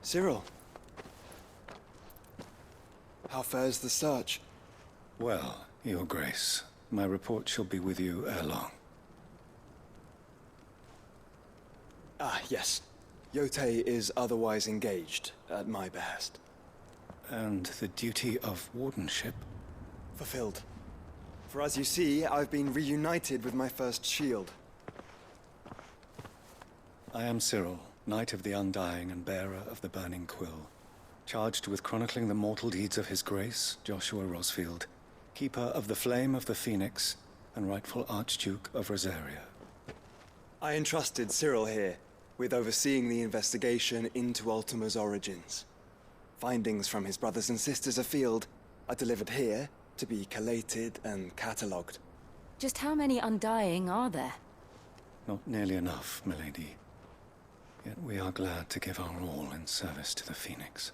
Cyril. How fares the search? Well, Your Grace, my report shall be with you ere long. Ah, yes. Yotei is otherwise engaged, at my behest. And the duty of wardenship? Fulfilled. For as you see, I've been reunited with my first shield. I am Cyril, Knight of the Undying and bearer of the Burning Quill, charged with chronicling the mortal deeds of His Grace, Joshua Rosfield, Keeper of the Flame of the Phoenix, and rightful Archduke of Rosaria. I entrusted Cyril here with overseeing the investigation into Ultima's origins. Findings from his brothers and sisters afield are delivered here to be collated and catalogued. Just how many Undying are there? Not nearly enough, milady. Yet we are glad to give our all in service to the Phoenix.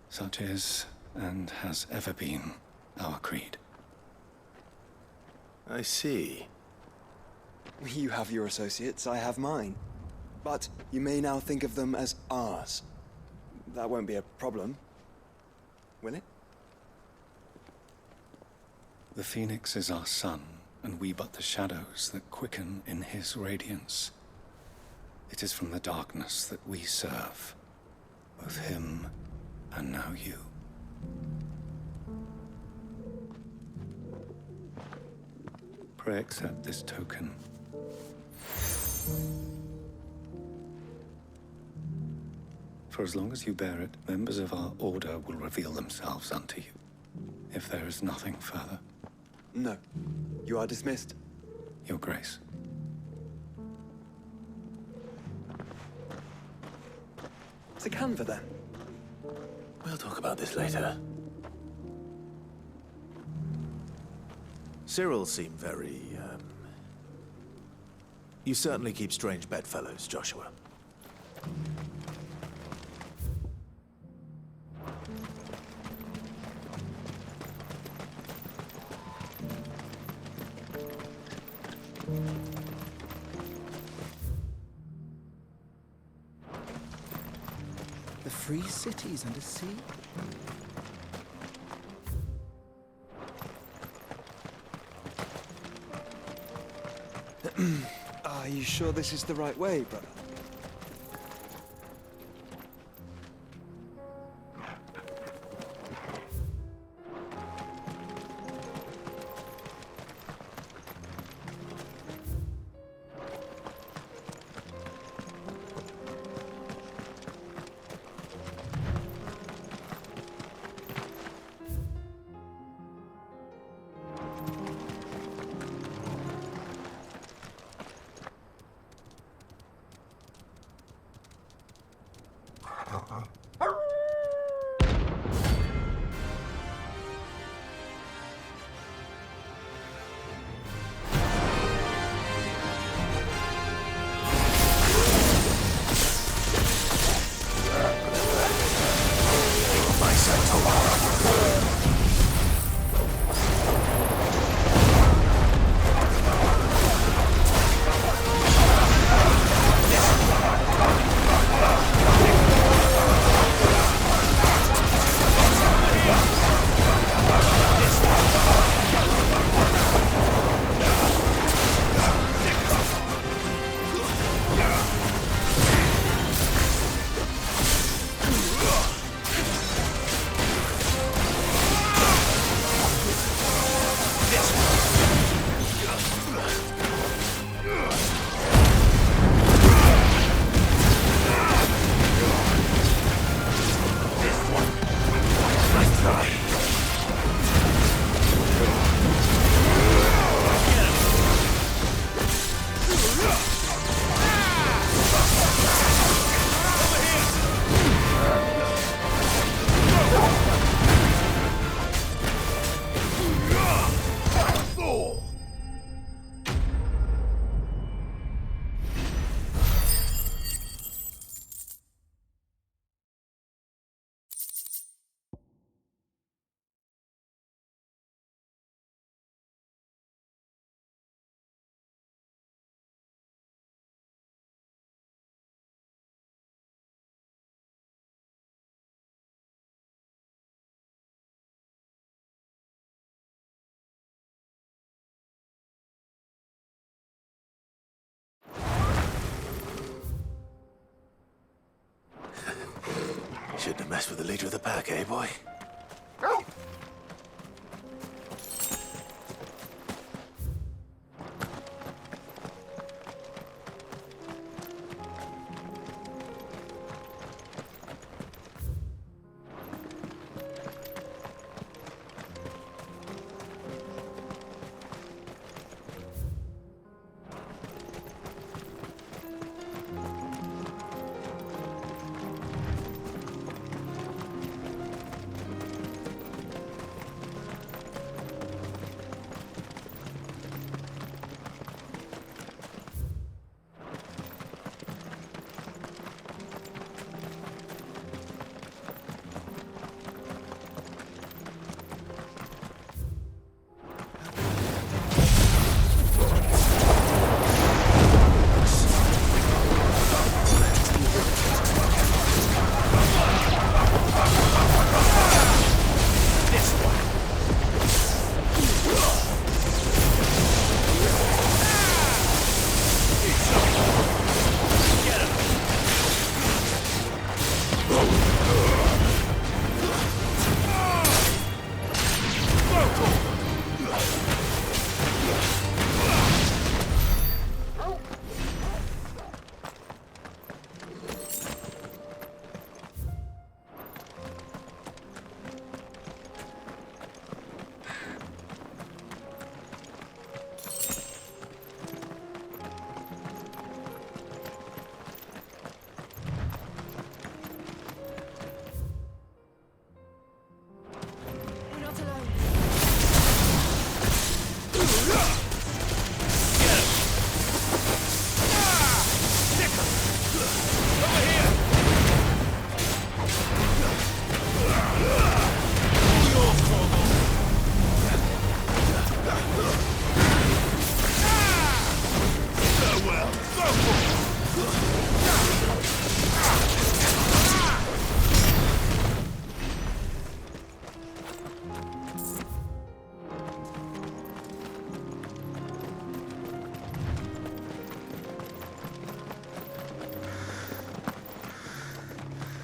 Such is, and has ever been, our creed. I see. You have your associates, I have mine. But you may now think of them as ours. That won't be a problem, will it? The Phoenix is our sun, and we but the shadows that quicken in his radiance. It is from the darkness that we serve, both him and now you. Pray accept this token. For as long as you bear it, members of our order will reveal themselves unto you, if there is nothing further. No. You are dismissed. Your Grace. It's a canva then. We'll talk about this later. Cyril seemed very, You certainly keep strange bedfellows, Joshua. The free cities under sea? Are you sure this is the right way, brother? Shouldn't have messed with the leader of the pack, eh, boy?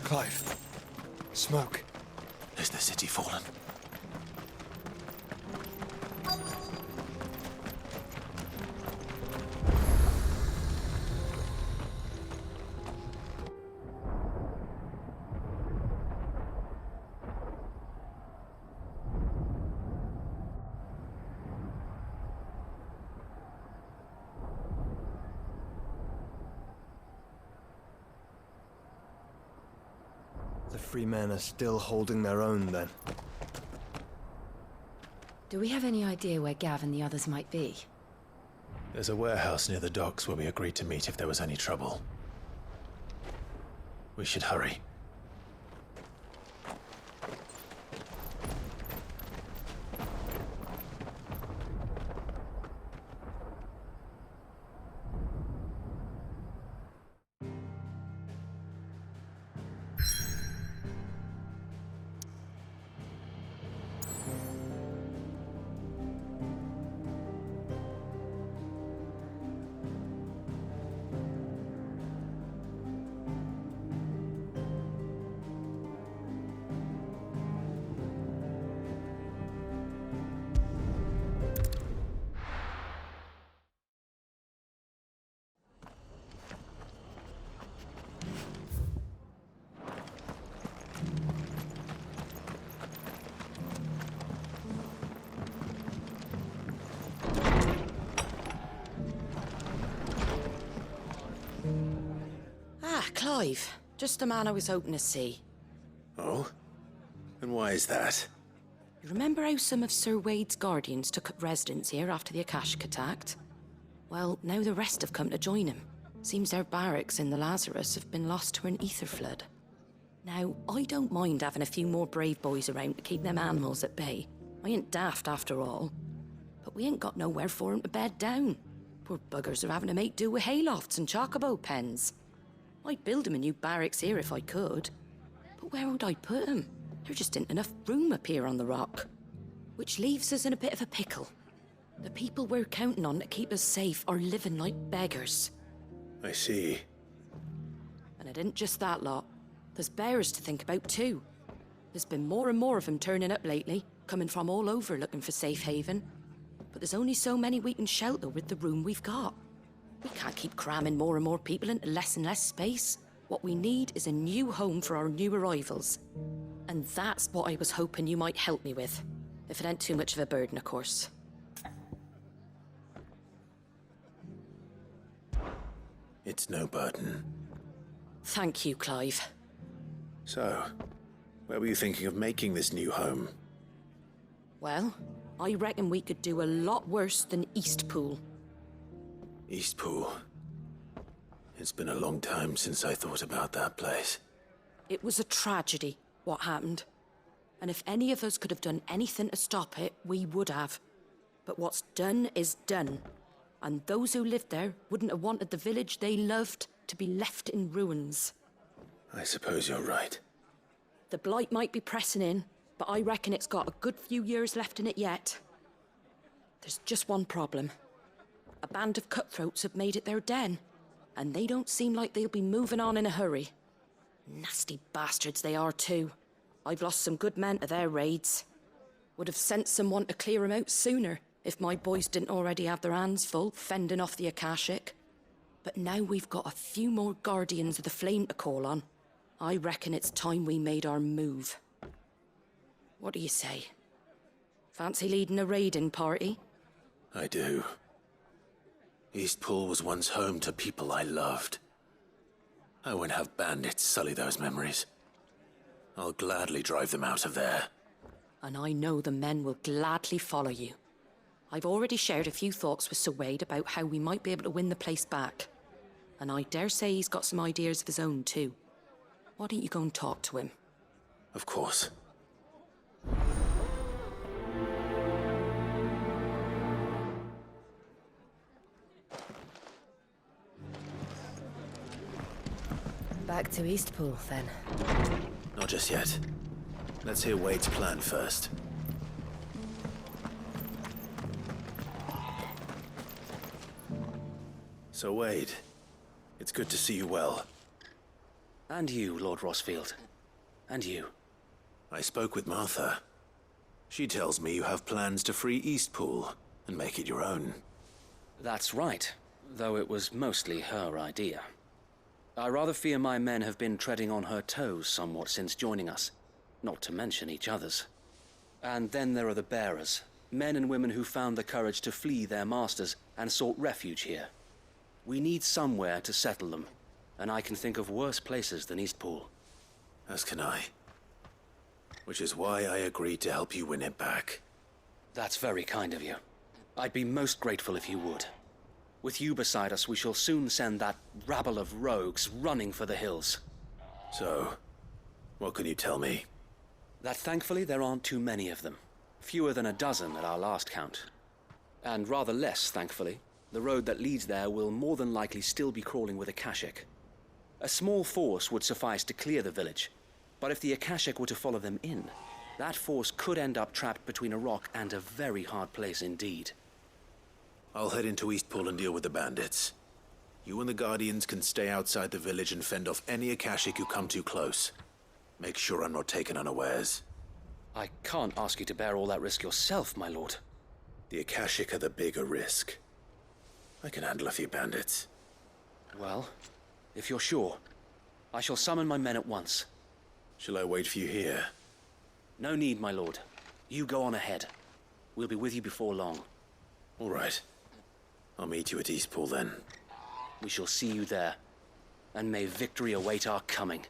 Clive. Smoke. Is the city fallen? The free men are still holding their own, then. Do we have any idea where Gav and the others might be? There's a warehouse near the docks where we agreed to meet if there was any trouble. We should hurry. Clive, just the man I was hoping to see. Oh? And why is that? You remember how some of Sir Wade's guardians took up residence here after the Akashic attacked? Well, now the rest have come to join him. Seems their barracks in the Lazarus have been lost to an ether flood. Now, I don't mind having a few more brave boys around to keep them animals at bay. I ain't daft after all. But we ain't got nowhere for 'em to bed down. Poor buggers are having to make do with haylofts and chocobo pens. I'd build 'em a new barracks here if I could. But where would I put 'em? There just ain't enough room up here on the rock. Which leaves us in a bit of a pickle. The people we're counting on to keep us safe are living like beggars. I see. And it ain't just that lot. There's bears to think about too. There's been more and more of them turning up lately, coming from all over looking for safe haven. But there's only so many we can shelter with the room we've got. We can't keep cramming more and more people into less and less space. What we need is a new home for our new arrivals. And that's what I was hoping you might help me with. If it ain't too much of a burden, of course. It's no burden. Thank you, Clive. So, where were you thinking of making this new home? Well, I reckon we could do a lot worse than Eastpool. Eastpool. It's been a long time since I thought about that place. It was a tragedy, what happened. And if any of us could have done anything to stop it, we would have. But what's done is done. And those who lived there wouldn't have wanted the village they loved to be left in ruins. I suppose you're right. The blight might be pressing in, but I reckon it's got a good few years left in it yet. There's just one problem. A band of cutthroats have made it their den, and they don't seem like they'll be moving on in a hurry. Nasty bastards they are too. I've lost some good men to their raids. Would have sent someone to clear 'em out sooner, if my boys didn't already have their hands full fending off the Akashic. But now we've got a few more Guardians of the Flame to call on. I reckon it's time we made our move. What do you say? Fancy leading a raiding party? I do. Eastpool was once home to people I loved. I won't have bandits sully those memories. I'll gladly drive them out of there. And I know the men will gladly follow you. I've already shared a few thoughts with Sir Wade about how we might be able to win the place back. And I dare say he's got some ideas of his own too. Why don't you go and talk to him? Of course. Back to Eastpool, then. Not just yet. Let's hear Wade's plan first. So Wade, it's good to see you well. And you, Lord Rosfield. And you. I spoke with Martha. She tells me you have plans to free Eastpool and make it your own. That's right, though it was mostly her idea. I rather fear my men have been treading on her toes somewhat since joining us, not to mention each other's. And then there are the bearers, men and women who found the courage to flee their masters and sought refuge here. We need somewhere to settle them, and I can think of worse places than Eastpool. As can I. Which is why I agreed to help you win it back. That's very kind of you. I'd be most grateful if you would. With you beside us, we shall soon send that rabble of rogues running for the hills. So, what can you tell me? That thankfully there aren't too many of them. Fewer than a dozen at our last count. And rather less, thankfully. The road that leads there will more than likely still be crawling with Akashic. A small force would suffice to clear the village, but if the Akashic were to follow them in, that force could end up trapped between a rock and a very hard place indeed. I'll head into Eastpool and deal with the bandits. You and the Guardians can stay outside the village and fend off any Akashic who come too close. Make sure I'm not taken unawares. I can't ask you to bear all that risk yourself, my lord. The Akashic are the bigger risk. I can handle a few bandits. Well, if you're sure, I shall summon my men at once. Shall I wait for you here? No need, my lord. You go on ahead. We'll be with you before long. All right. I'll meet you at Eastpool then. We shall see you there. And may victory await our coming.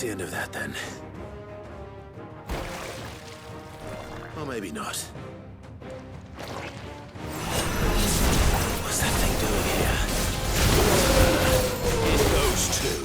That's the end of that, then. Or maybe not. What's that thing doing here? It goes too.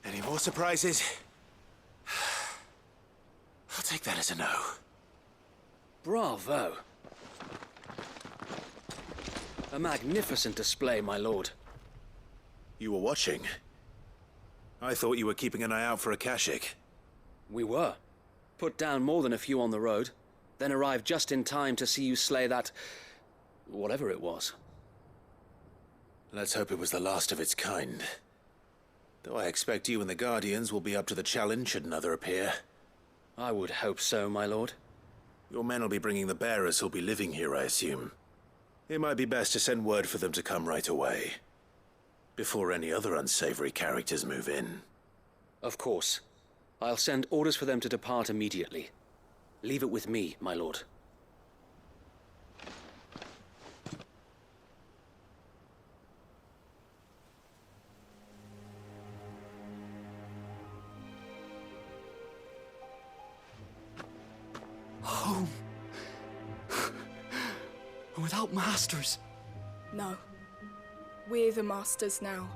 Any more surprises? I'll take that as a no. Bravo. A magnificent display, my lord. You were watching. I thought you were keeping an eye out for a Kashik. We were. Put down more than a few on the road, then arrived just in time to see you slay that... whatever it was. Let's hope it was the last of its kind. Though I expect you and the Guardians will be up to the challenge should another appear. I would hope so, my lord. Your men will be bringing the bearers who'll be living here, I assume. It might be best to send word for them to come right away, before any other unsavory characters move in. Of course. I'll send orders for them to depart immediately. Leave it with me, my lord. Home. Without masters. No. We're the masters now.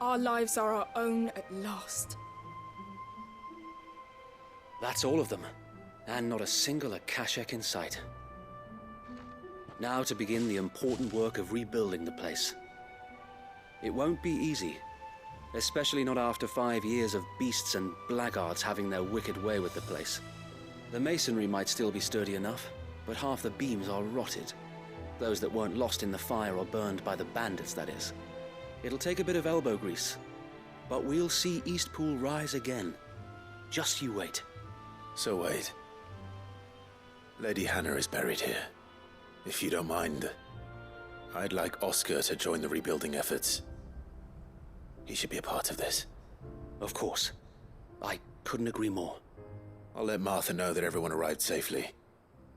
Our lives are our own at last. That's all of them. And not a single Akashek in sight. Now to begin the important work of rebuilding the place. It won't be easy. Especially not after 5 years of beasts and blackguards having their wicked way with the place. The masonry might still be sturdy enough, but half the beams are rotted. Those that weren't lost in the fire or burned by the bandits, that is. It'll take a bit of elbow grease, but we'll see Eastpool rise again. Just you wait. So wait. Lady Hannah is buried here. If you don't mind, I'd like Oscar to join the rebuilding efforts. He should be a part of this. Of course. I couldn't agree more. I'll let Martha know that everyone arrived safely.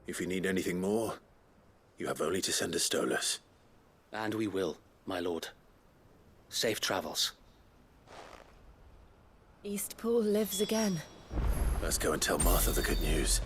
If you need anything more, you have only to send a Stolas. And we will, my lord. Safe travels. Eastpool lives again. Let's go and tell Martha the good news.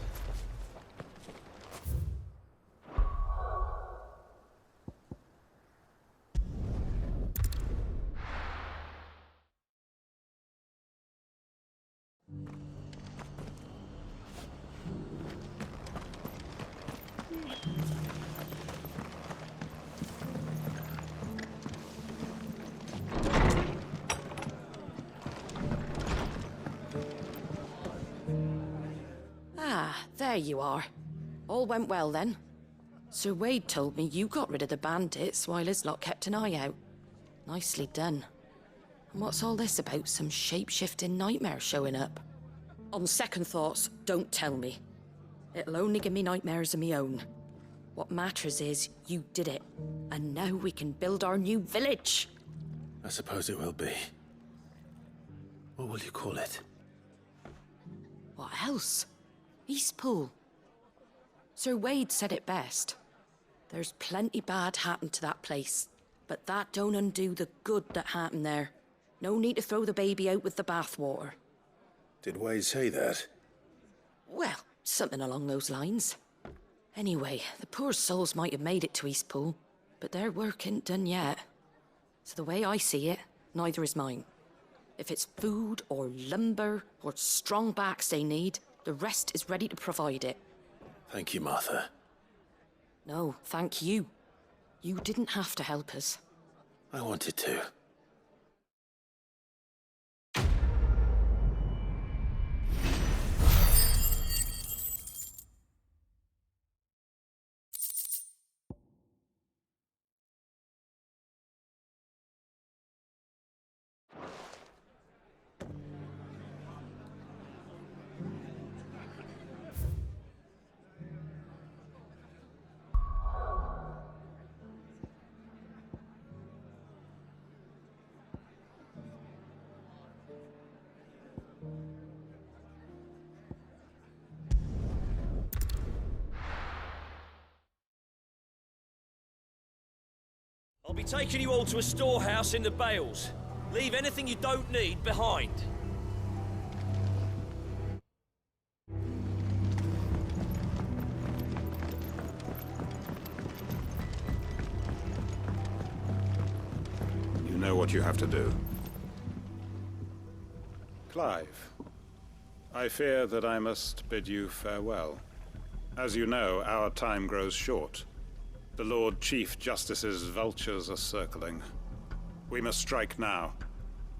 There you are. All went well then. Sir Wade told me you got rid of the bandits while his lot kept an eye out. Nicely done. And what's all this about some shape-shifting nightmare showing up? On second thoughts, don't tell me. It'll only give me nightmares of me own. What matters is you did it. And now we can build our new village. I suppose it will be. What will you call it? What else? Eastpool. Sir Wade said it best. There's plenty bad happened to that place, but that don't undo the good that happened there. No need to throw the baby out with the bathwater. Did Wade say that? Well, something along those lines. Anyway, the poor souls might have made it to Eastpool, but their work ain't done yet. So the way I see it, neither is mine. If it's food or lumber or strong backs they need, the rest is ready to provide it. Thank you, Martha. No, thank you. You didn't have to help us. I wanted to. I'll be taking you all to a storehouse in the Bales. Leave anything you don't need behind. You know what you have to do. Clive, I fear that I must bid you farewell. As you know, our time grows short. The Lord Chief Justice's vultures are circling. We must strike now.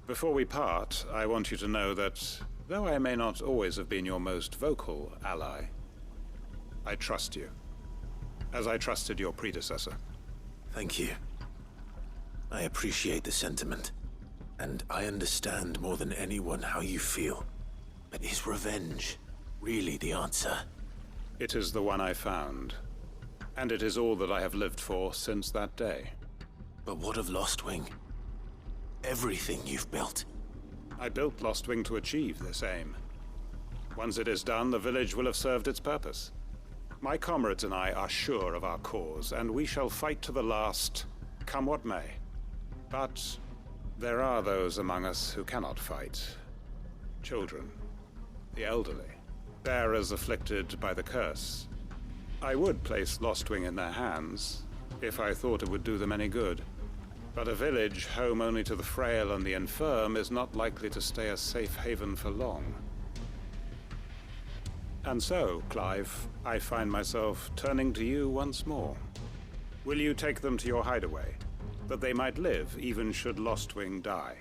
Before we part, I want you to know that, though I may not always have been your most vocal ally, I trust you, as I trusted your predecessor. Thank you. I appreciate the sentiment, and I understand more than anyone how you feel. But is revenge really the answer? It is the one I found, and it is all that I have lived for since that day. But what of Lostwing? Everything you've built. I built Lostwing to achieve this aim. Once it is done, the village will have served its purpose. My comrades and I are sure of our cause, and we shall fight to the last, come what may. But there are those among us who cannot fight. Children, the elderly, bearers afflicted by the curse. I would place Lostwing in their hands, if I thought it would do them any good. But a village home only to the frail and the infirm is not likely to stay a safe haven for long. And so, Clive, I find myself turning to you once more. Will you take them to your hideaway, that they might live even should Lostwing die?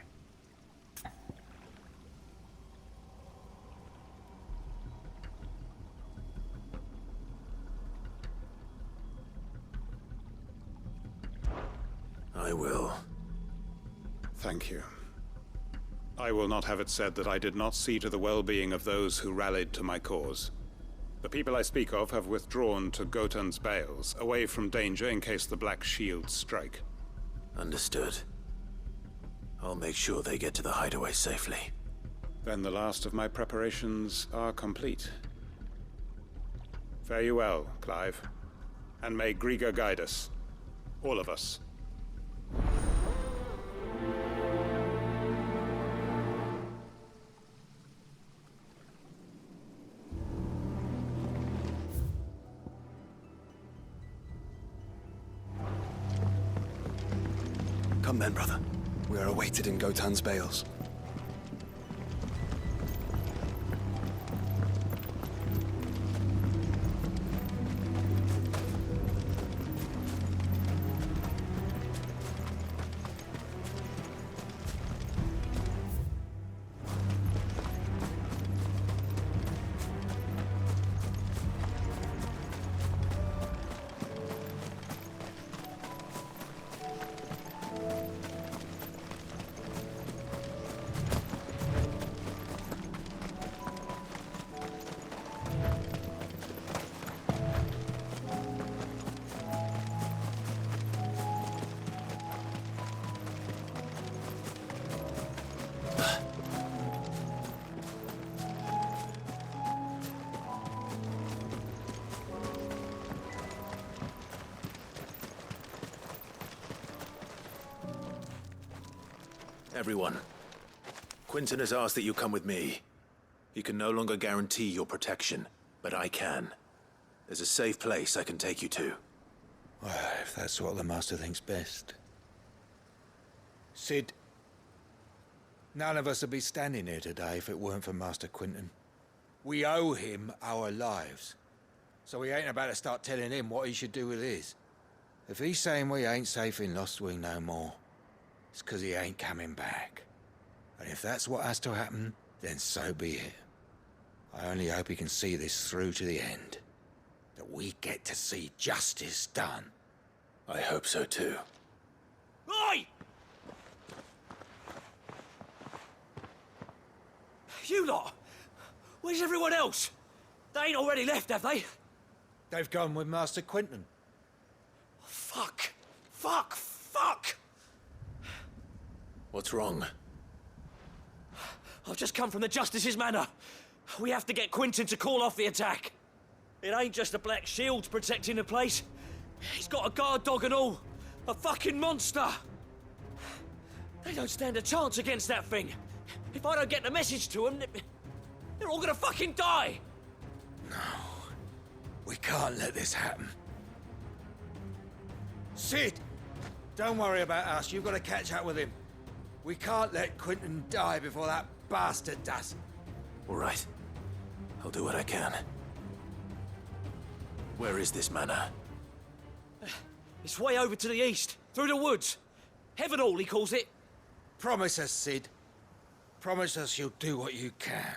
I will. Thank you. I will not have it said that I did not see to the well-being of those who rallied to my cause. The people I speak of have withdrawn to Gotan's Bales, away from danger in case the Black Shields strike. Understood. I'll make sure they get to the hideaway safely. Then the last of my preparations are complete. Fare you well, Clive. And may Griga guide us. All of us. Come then, brother. We are awaited in Gotan's Bales. Everyone, Quinton has asked that you come with me. He can no longer guarantee your protection, but I can. There's a safe place I can take you to. Well, if that's what the Master thinks best. Sid, None of us would be standing here today if it weren't for Master Quinton. We owe him our lives. So we ain't about to start telling him what he should do with his. If he's saying we ain't safe in Lostwing no more, it's 'cause he ain't coming back. And if that's what has to happen, then so be it. I only hope he can see this through to the end. That we get to see justice done. I hope so too. Oi! You lot! Where's everyone else? They ain't already left, have they? They've gone with Master Quinton. Fuck! Fuck! Fuck! What's wrong? I've just come from the Justice's manor. We have to get Quinton to call off the attack. It ain't just the Black Shields protecting the place. He's got a guard dog and all. A fucking monster. They don't stand a chance against that thing. If I don't get the message to them, they're all gonna fucking die. No. We can't let this happen. Sid! Don't worry about us. You've got to catch up with him. We can't let Quinton die before that bastard does. All right. I'll do what I can. Where is this manor? It's way over to the east, through the woods. Heavenhall, he calls it. Promise us, Sid. Promise us you'll do what you can.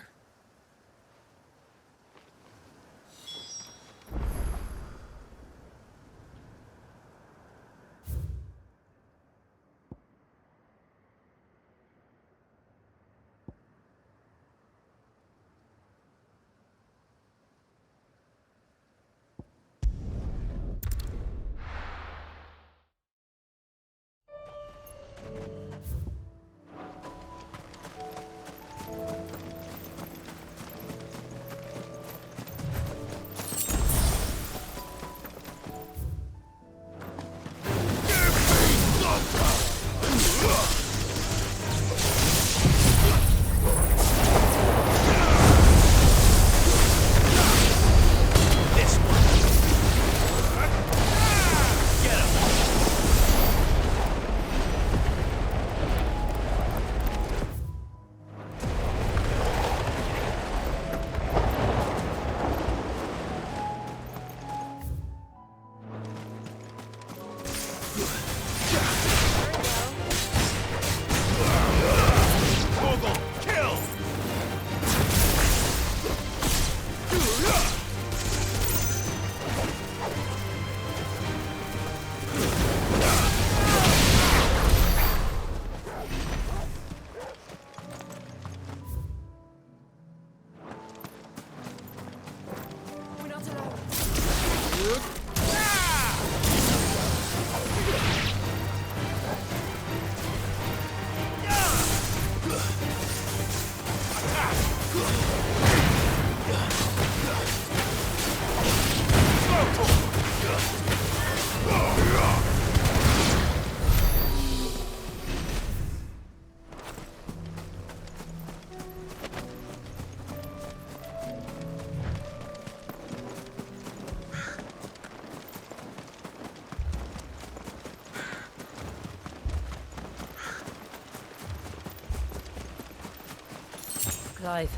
Clive,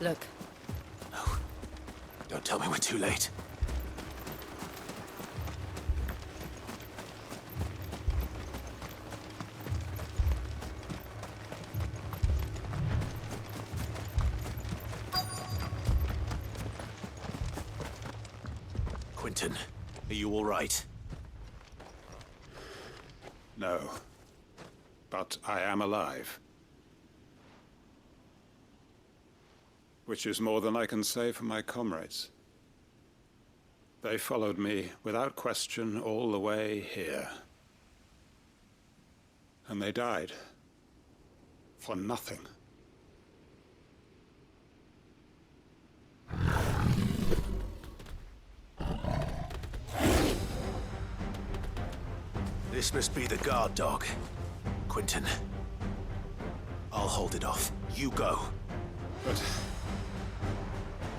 look. No. Don't tell me we're too late. Quinton, are you all right? No. But I am alive. Which is more than I can say for my comrades. They followed me without question all the way here. And they died. For nothing. This must be the guard dog. Quinton. I'll hold it off. You go. But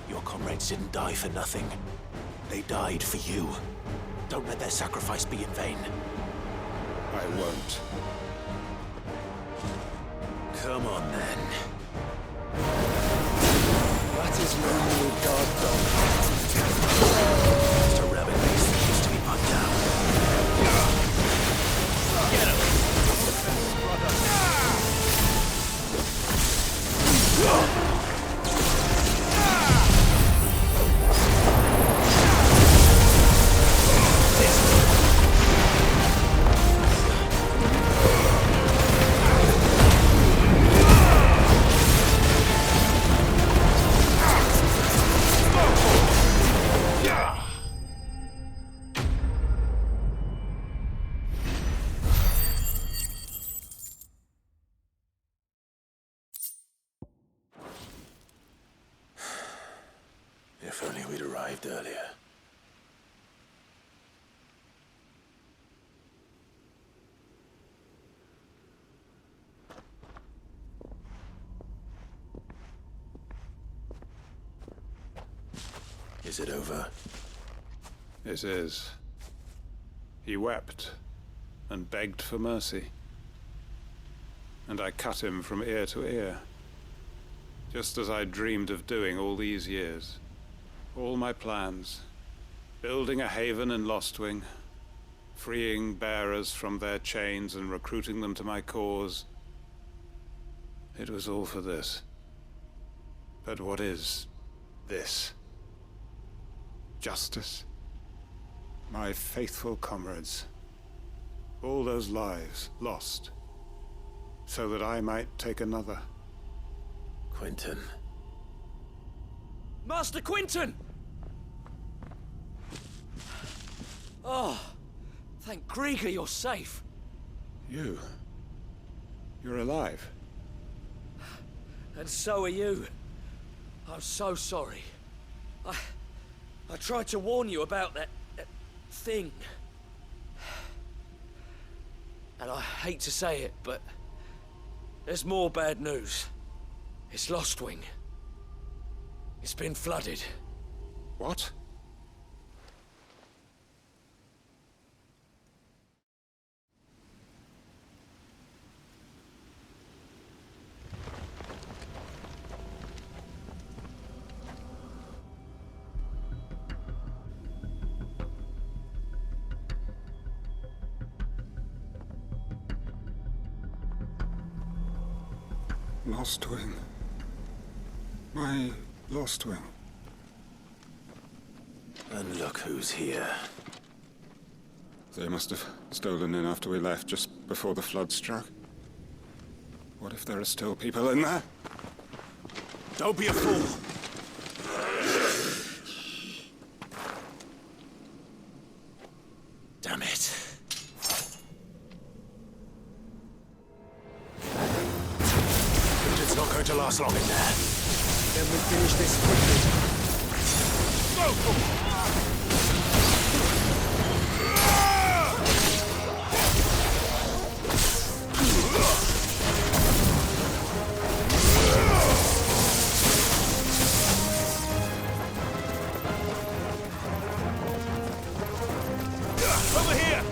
your comrades didn't die for nothing. They died for you. Don't let their sacrifice be in vain. I won't. Come on, then. That is no new guard dog. Just a rabbit beast that needs to be put down. Get him! If only we'd arrived earlier. Is it over? It is. He wept and begged for mercy. And I cut him from ear to ear, just as I dreamed of doing all these years. All my plans, building a haven in Lostwing, freeing bearers from their chains and recruiting them to my cause. It was all for this. But what is this? Justice? My faithful comrades. All those lives lost, so that I might take another. Quentin. Master Quentin! Oh, thank Grieger you're safe. You're alive. And so are you. I'm so sorry. I tried to warn you about that thing. And I hate to say it, but there's more bad news. It's Lostwing. It's been flooded. What? Lostwing. My Lostwing. And look who's here. They must have stolen in after we left, just before the flood struck. What if there are still people in there? Don't be a fool! Damn it. It's not going to last long in there. Then we finish this quickly. Over here!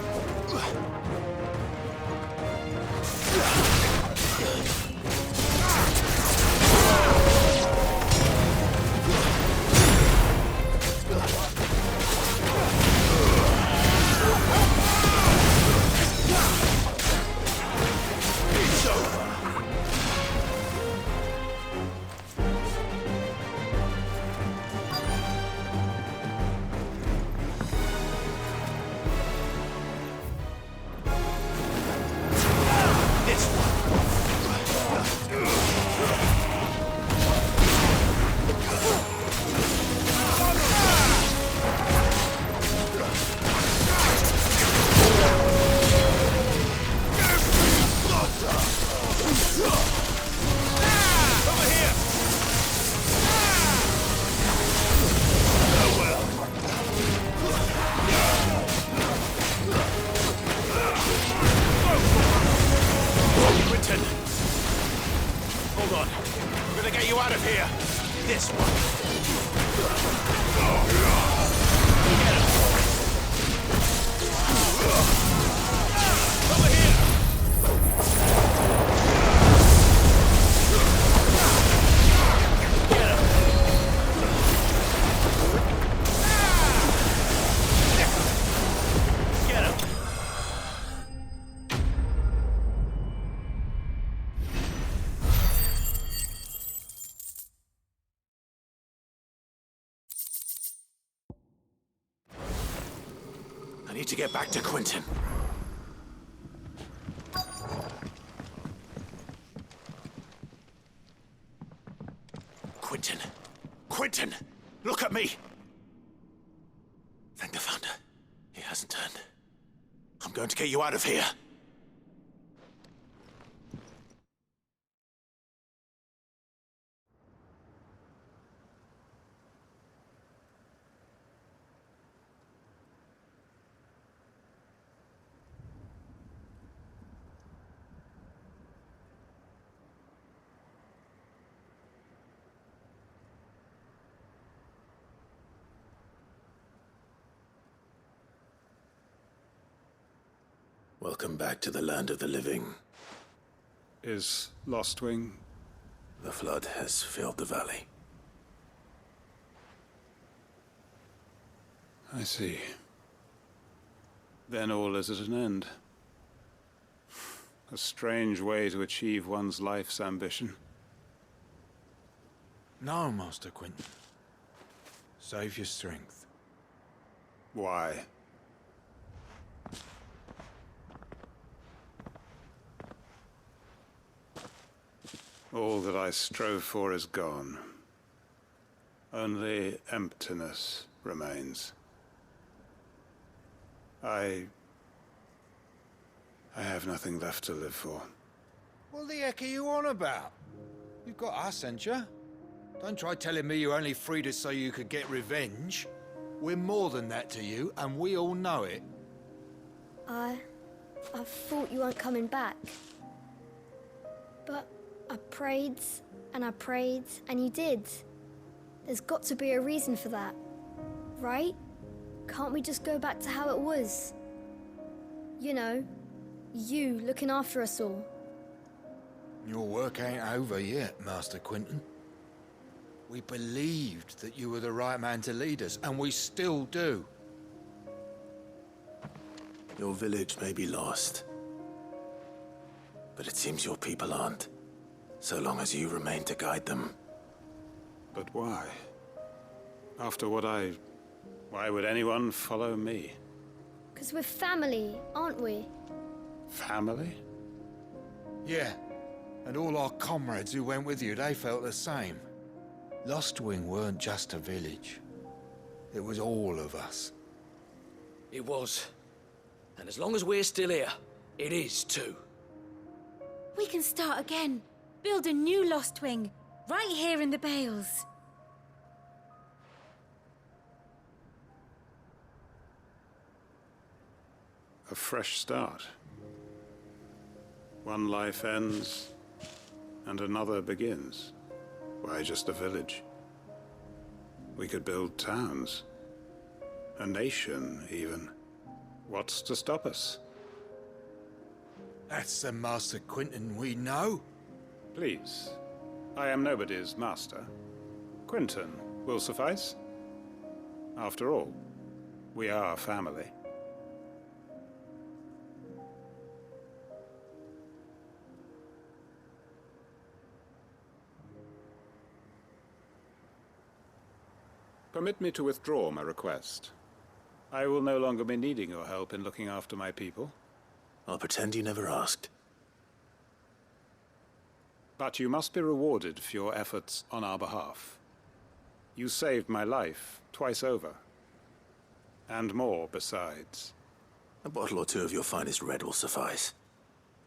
need to get back to Quentin. Quentin! Quentin! Look at me! Thank the Founder. He hasn't turned. I'm going to get you out of here. Welcome back to the land of the living. Is Lostwing? The flood has filled the valley. I see. Then all is at an end. A strange way to achieve one's life's ambition. No, Master Quentin. Save your strength. Why? All that I strove for is gone. Only emptiness remains. I have nothing left to live for. What the heck are you on about? You've got us, ain't you? Don't try telling me you only freed us so you could get revenge. We're more than that to you, and we all know it. I thought you weren't coming back. But I prayed, and you did. There's got to be a reason for that, right? Can't we just go back to how it was? You know, you looking after us all. Your work ain't over yet, Master Quentin. We believed that you were the right man to lead us, and we still do. Your village may be lost, but it seems your people aren't, so long as you remain to guide them. But why? After what why would anyone follow me? 'Cause we're family, aren't we? Family? Yeah, and all our comrades who went with you, they felt the same. Lostwing weren't just a village. It was all of us. It was. And as long as we're still here, it is too. We can start again. Build a new Lostwing, right here in the Bales. A fresh start. One life ends, and another begins. Why just a village? We could build towns. A nation, even. What's to stop us? That's the Master Quentin we know. Please. I am nobody's master. Quentin will suffice. After all, we are family. Permit me to withdraw my request. I will no longer be needing your help in looking after my people. I'll pretend you never asked. But you must be rewarded for your efforts on our behalf. You saved my life twice over. And more besides. A bottle or two of your finest red will suffice.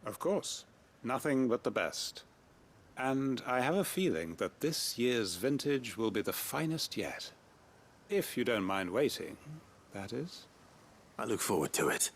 Of course. Nothing but the best. And I have a feeling that this year's vintage will be the finest yet. If you don't mind waiting, that is. I look forward to it.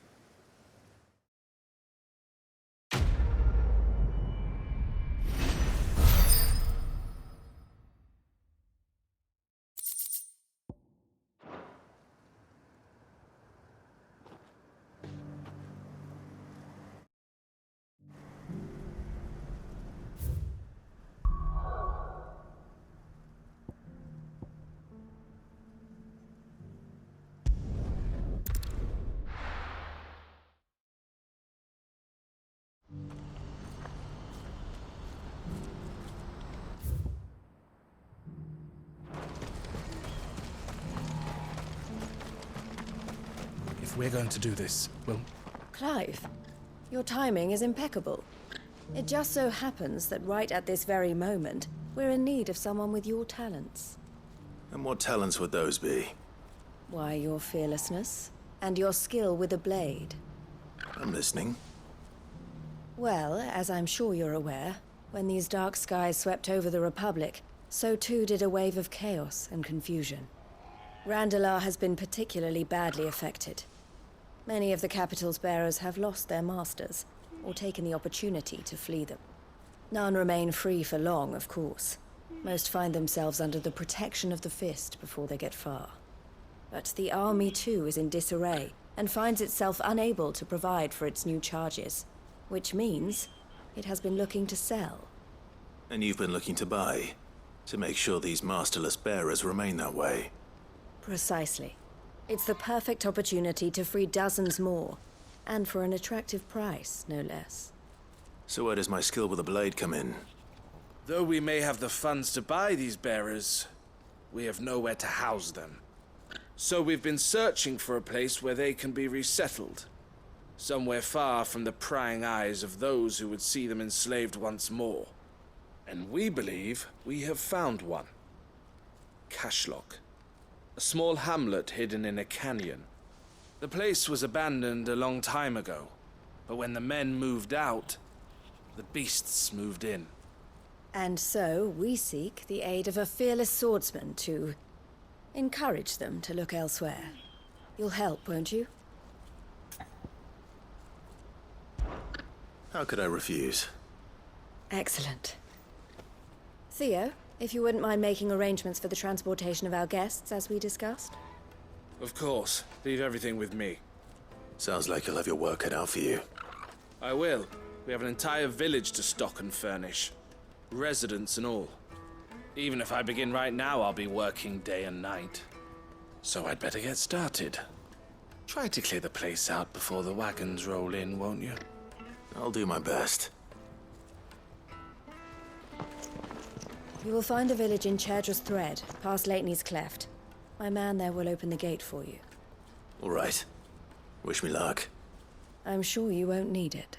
if we're going to do this, we'll... Clive, your timing is impeccable. It just so happens that right at this very moment, we're in need of someone with your talents. And what talents would those be? Why, your fearlessness, and your skill with a blade. I'm listening. Well, as I'm sure you're aware, when these dark skies swept over the Republic, so too did a wave of chaos and confusion. Randalar has been particularly badly affected. Many of the capital's bearers have lost their masters, or taken the opportunity to flee them. None remain free for long, of course. Most find themselves under the protection of the Fist before they get far. But the army too is in disarray, and finds itself unable to provide for its new charges. Which means it has been looking to sell. And you've been looking to buy, to make sure these masterless bearers remain that way. Precisely. It's the perfect opportunity to free dozens more, and for an attractive price, no less. So where does my skill with a blade come in? Though we may have the funds to buy these bearers, we have nowhere to house them. So we've been searching for a place where they can be resettled. Somewhere far from the prying eyes of those who would see them enslaved once more. And we believe we have found one. Cashlock. A small hamlet hidden in a canyon. The place was abandoned a long time ago, but when the men moved out, the beasts moved in. And so we seek the aid of a fearless swordsman to encourage them to look elsewhere. You'll help, won't you? How could I refuse? Excellent. Theo, if you wouldn't mind making arrangements for the transportation of our guests, as we discussed. Of course. Leave everything with me. Sounds like you'll have your work cut out for you. I will. We have an entire village to stock and furnish. Residents and all. Even if I begin right now, I'll be working day and night. So I'd better get started. Try to clear the place out before the wagons roll in, won't you? I'll do my best. You will find a village in Chairdra's Thread, past Lateney's Cleft. My man there will open the gate for you. All right. Wish me luck. I'm sure you won't need it.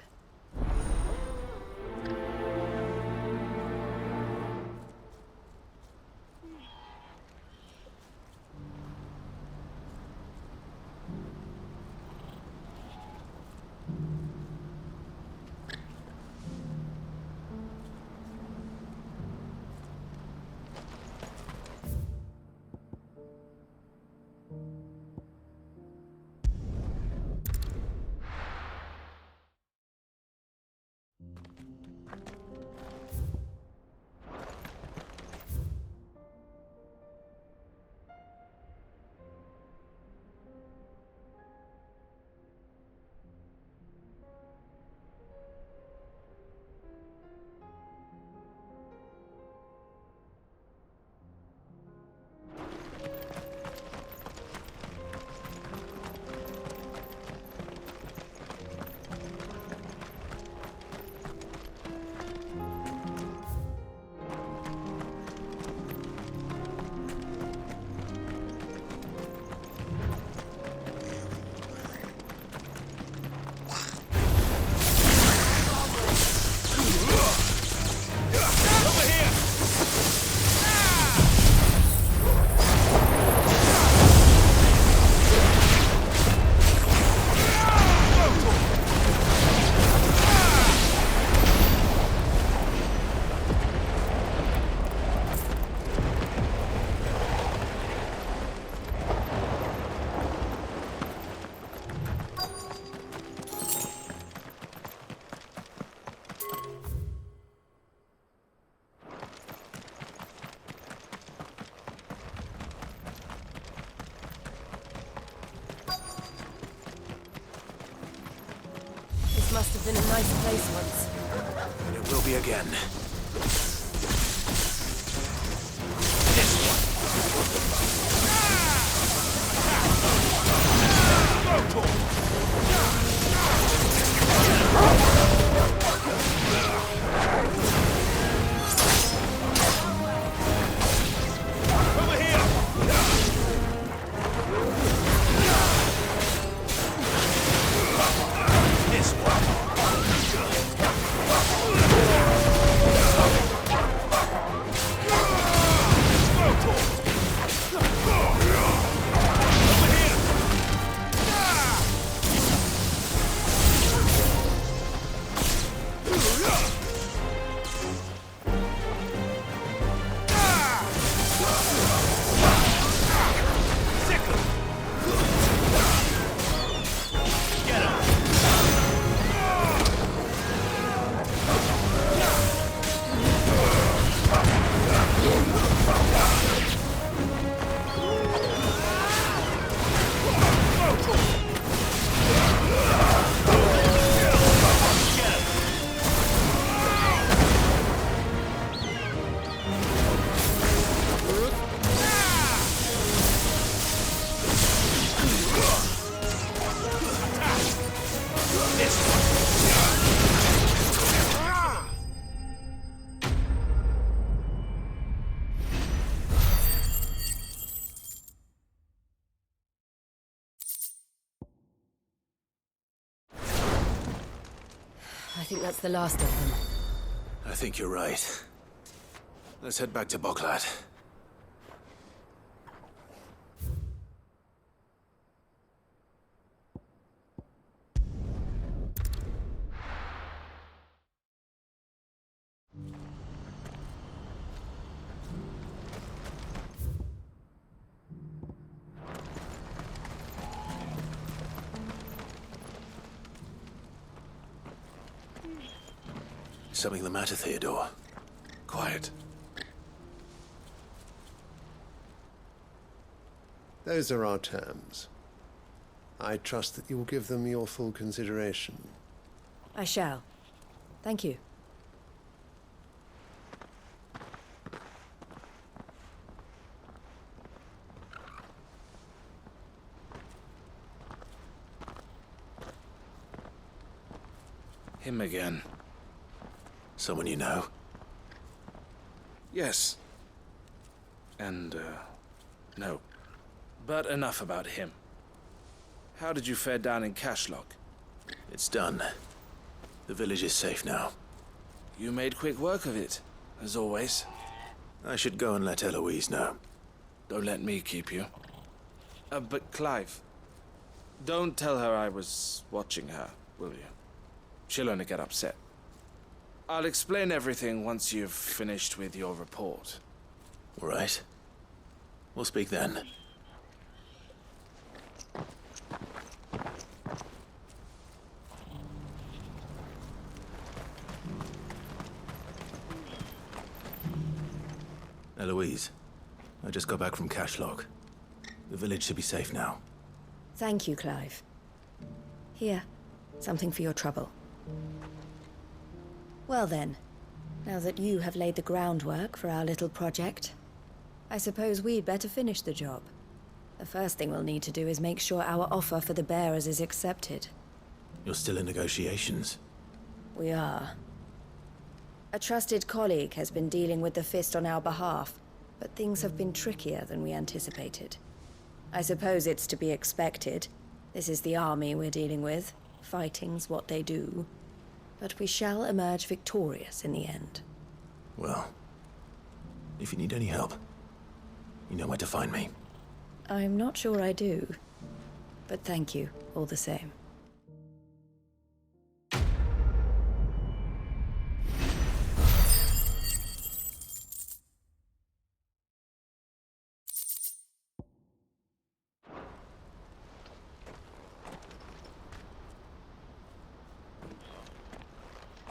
Must have been a nice place once. And it will be again. Over here! I think that's the last of them. I think you're right. Let's head back to Boklad. Something the matter, Theodore? Quiet. Those are our terms. I trust that you will give them your full consideration. I shall. Thank you. Him again. Someone you know? Yes. And, no. But enough about him. How did you fare down in Cashlock? It's done. The village is safe now. You made quick work of it, as always. I should go and let Eloise know. Don't let me keep you. But Clive, don't tell her I was watching her, will you? She'll only get upset. I'll explain everything once you've finished with your report. All right. We'll speak then. Eloise, I just got back from Cashlock. The village should be safe now. Thank you, Clive. Here, something for your trouble. Well then, now that you have laid the groundwork for our little project, I suppose we'd better finish the job. The first thing we'll need to do is make sure our offer for the bearers is accepted. You're still in negotiations? We are. A trusted colleague has been dealing with the Fist on our behalf, but things have been trickier than we anticipated. I suppose it's to be expected. This is the army we're dealing with. Fighting's what they do. But we shall emerge victorious in the end. Well, if you need any help, you know where to find me. I'm not sure I do, but thank you all the same.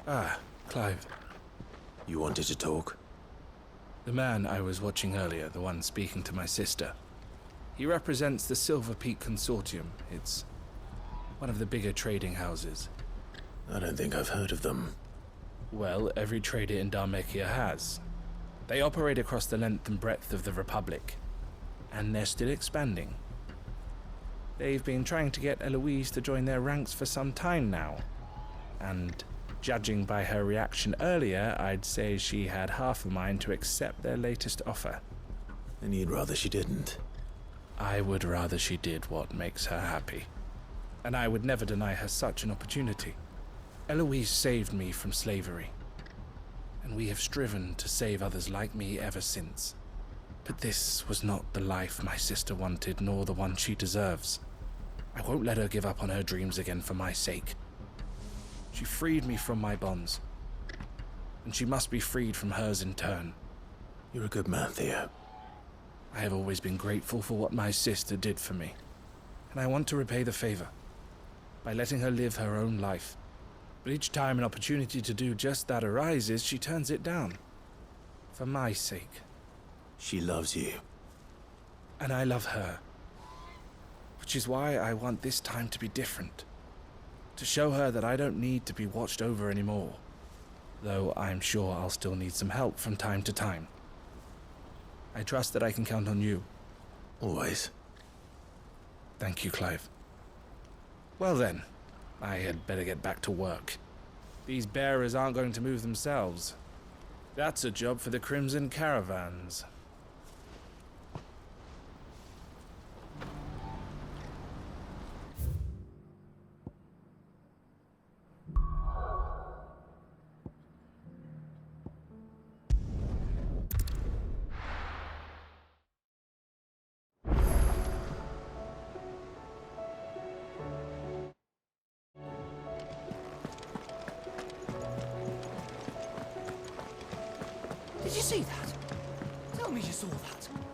Ah, Clive. You wanted to talk? The man I was watching earlier, the one speaking to my sister. He represents the Silver Peak Consortium. It's one of the bigger trading houses. I don't think I've heard of them. Well, every trader in Dharmekia has. They operate across the length and breadth of the Republic. And they're still expanding. They've been trying to get Eloise to join their ranks for some time now. And judging by her reaction earlier, I'd say she had half a mind to accept their latest offer. And you'd rather she didn't? I would rather she did what makes her happy. And I would never deny her such an opportunity. Eloise saved me from slavery. And we have striven to save others like me ever since. But this was not the life my sister wanted, nor the one she deserves. I won't let her give up on her dreams again for my sake. She freed me from my bonds. And she must be freed from hers in turn. You're a good man, Theo. I have always been grateful for what my sister did for me. And I want to repay the favor by letting her live her own life. But each time an opportunity to do just that arises, she turns it down. For my sake. She loves you. And I love her. Which is why I want this time to be different. To show her that I don't need to be watched over anymore. Though I'm sure I'll still need some help from time to time. I trust that I can count on you. Always. Thank you, Clive. Well then, I had better get back to work. These bearers aren't going to move themselves. That's a job for the Crimson Caravans. see that? Tell me you saw that.